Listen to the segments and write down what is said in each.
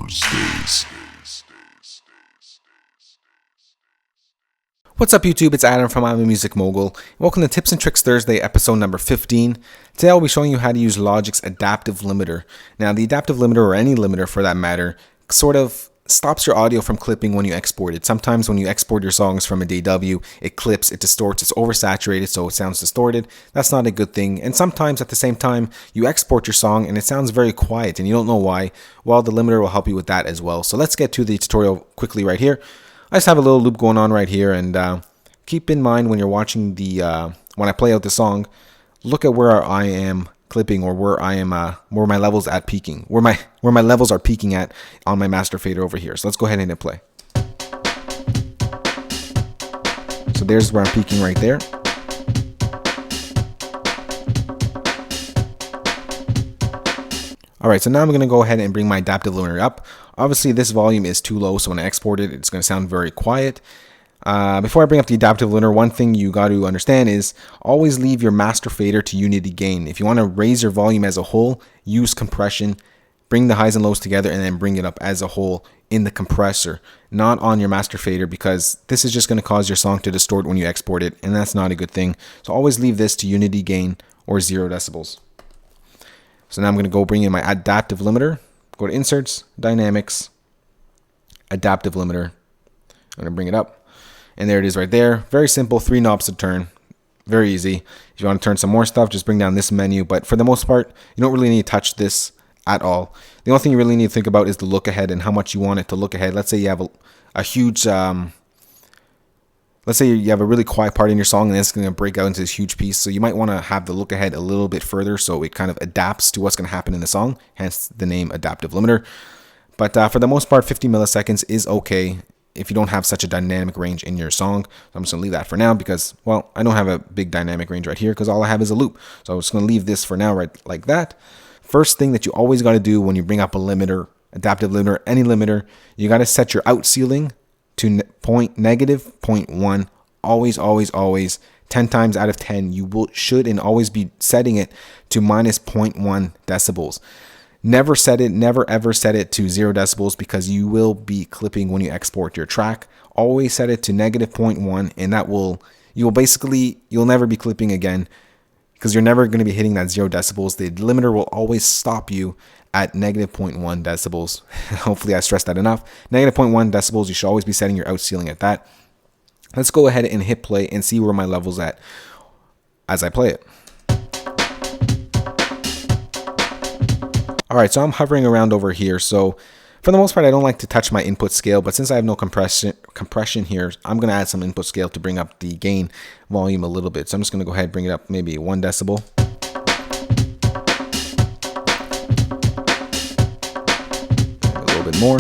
What's up YouTube, it's Adam from I'm a Music Mogul. Welcome to Tips and Tricks Thursday, episode number 15. Today I'll be showing you how to use Logic's adaptive limiter. Now the adaptive limiter, or any limiter for that matter, sort of stops your audio from clipping when you export it. Sometimes when you export your songs from a DAW, it clips, it distorts, it's oversaturated, so it sounds distorted. That's not a good thing. And sometimes at the same time, you export your song and it sounds very quiet and you don't know why. Well, the limiter will help you with that as well. So let's get to the tutorial quickly right here. I just have a little loop going on right here, and keep in mind when you're watching the when I play out the song, look at where I am clipping, or where I am where my levels at peaking, where my levels are peaking at on my master fader over here. So let's go ahead and hit play. So there's where I'm peaking right there. Alright, so now I'm going to go ahead and bring my adaptive limiter up. Obviously this volume is too low, so when I export it, it's going to sound very quiet. Before I bring up the adaptive limiter, one thing you got to understand is always leave your master fader to unity gain. If you want to raise your volume as a whole, use compression, bring the highs and lows together, and then bring it up as a whole in the compressor, not on your master fader, because this is just going to cause your song to distort when you export it, and that's not a good thing. So always leave this to unity gain or 0 decibels. So now I'm going to go bring in my adaptive limiter. Go to Inserts, Dynamics, Adaptive Limiter. I'm going to bring it up. And there it is right there. Very simple, 3 knobs to turn. Very easy. If you want to turn some more stuff, just bring down this menu. But for the most part, you don't really need to touch this at all. The only thing you really need to think about is the look ahead and how much you want it to look ahead. Let's say you have a huge... let's say you have a really quiet part in your song and it's going to break out into this huge piece. So you might want to have the look ahead a little bit further so it kind of adapts to what's going to happen in the song, hence the name adaptive limiter. But for the most part, 50 milliseconds is okay if you don't have such a dynamic range in your song. So I'm just going to leave that for now because, well, I don't have a big dynamic range right here because all I have is a loop. So I'm just going to leave this for now right like that. First thing that you always got to do when you bring up a limiter, adaptive limiter, any limiter, you got to set your out ceiling to -0.1. Always 10 times out of 10 you should and always be setting it to -0.1 decibels. Never ever set it to 0 decibels because you will be clipping when you export your track. Always set it to -0.1, and that you'll never be clipping again because you're never going to be hitting that 0 decibels. The limiter will always stop you at -0.1 decibels. Hopefully I stressed that enough. -0.1 decibels, you should always be setting your out ceiling at that. Let's go ahead and hit play and see where my level's at as I play it. Alright, so I'm hovering around over here. So for the most part, I don't like to touch my input scale, but since I have no compression here, I'm going to add some input scale to bring up the gain volume a little bit. So I'm just going to go ahead and bring it up maybe 1 decibel. A little bit more.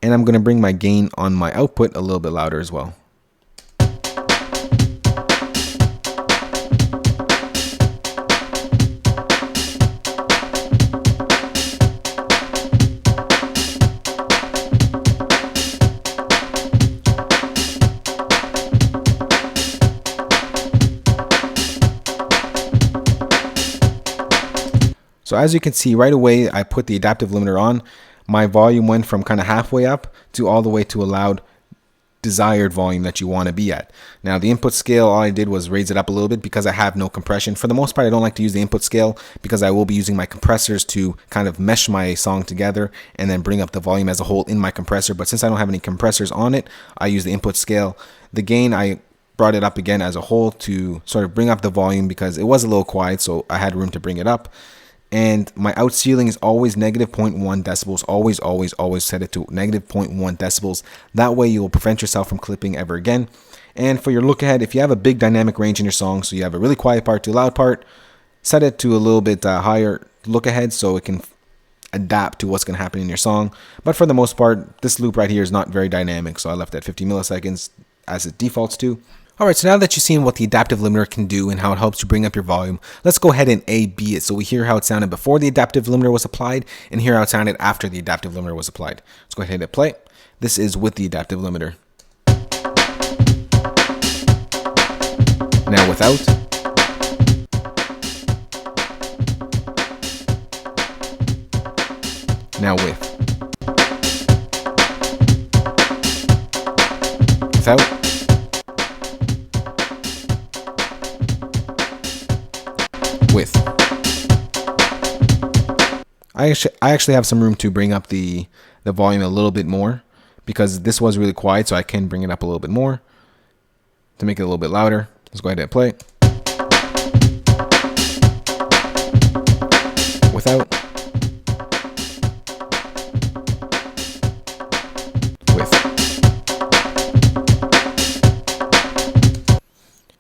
And I'm going to bring my gain on my output a little bit louder as well. So as you can see right away, I put the adaptive limiter on. My volume went from kind of halfway up to all the way to a loud desired volume that you want to be at. Now the input scale, all I did was raise it up a little bit because I have no compression. For the most part, I don't like to use the input scale because I will be using my compressors to kind of mesh my song together and then bring up the volume as a whole in my compressor. But since I don't have any compressors on it, I use the input scale. The gain, I brought it up again as a whole to sort of bring up the volume because it was a little quiet, so I had room to bring it up. And my out ceiling is always -0.1 decibels. Always set it to -0.1 decibels. That way you will prevent yourself from clipping ever again. And for your look ahead, if you have a big dynamic range in your song, so you have a really quiet part to a loud part, set it to a little bit higher look ahead so it can adapt to what's going to happen in your song. But for the most part, this loop right here is not very dynamic, so I left it at 50 milliseconds as it defaults to. Alright, so now that you've seen what the adaptive limiter can do and how it helps you bring up your volume, let's go ahead and A/B it so we hear how it sounded before the adaptive limiter was applied and hear how it sounded after the adaptive limiter was applied. Let's go ahead and hit play. This is with the adaptive limiter. Now without. Now with. Without. With. I actually have some room to bring up the volume a little bit more because this was really quiet, so I can bring it up a little bit more to make it a little bit louder. Let's go ahead and play. Without. With.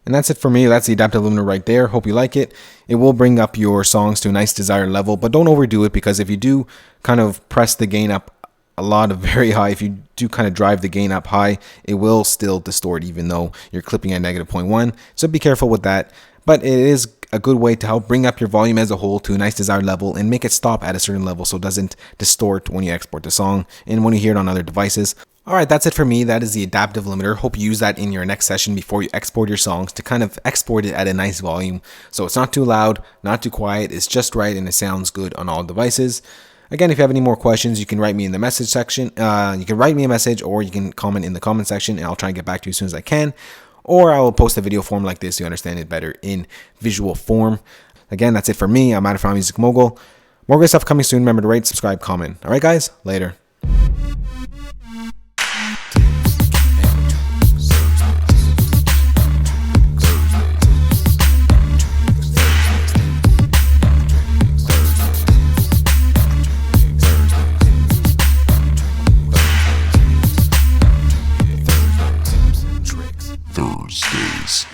And that's it for me. That's the adaptive limiter right there. Hope you like it. It will bring up your songs to a nice desired level, but don't overdo it, because if you do kind of press the gain up a lot of very high, if you do kind of drive the gain up high, it will still distort even though you're clipping at -0.1. So be careful with that. But it is a good way to help bring up your volume as a whole to a nice desired level and make it stop at a certain level so it doesn't distort when you export the song and when you hear it on other devices. Alright, that's it for me. That is the adaptive limiter. Hope you use that in your next session before you export your songs to kind of export it at a nice volume. So it's not too loud, not too quiet, it's just right and it sounds good on all devices. Again, if you have any more questions, you can write me in the message section. You can write me a message or you can comment in the comment section and I'll try and get back to you as soon as I can. Or I will post a video form like this so you understand it better in visual form. Again, that's it for me. I'm Adam from Music Mogul. More great stuff coming soon. Remember to rate, subscribe, comment. Alright guys, later. Thursdays.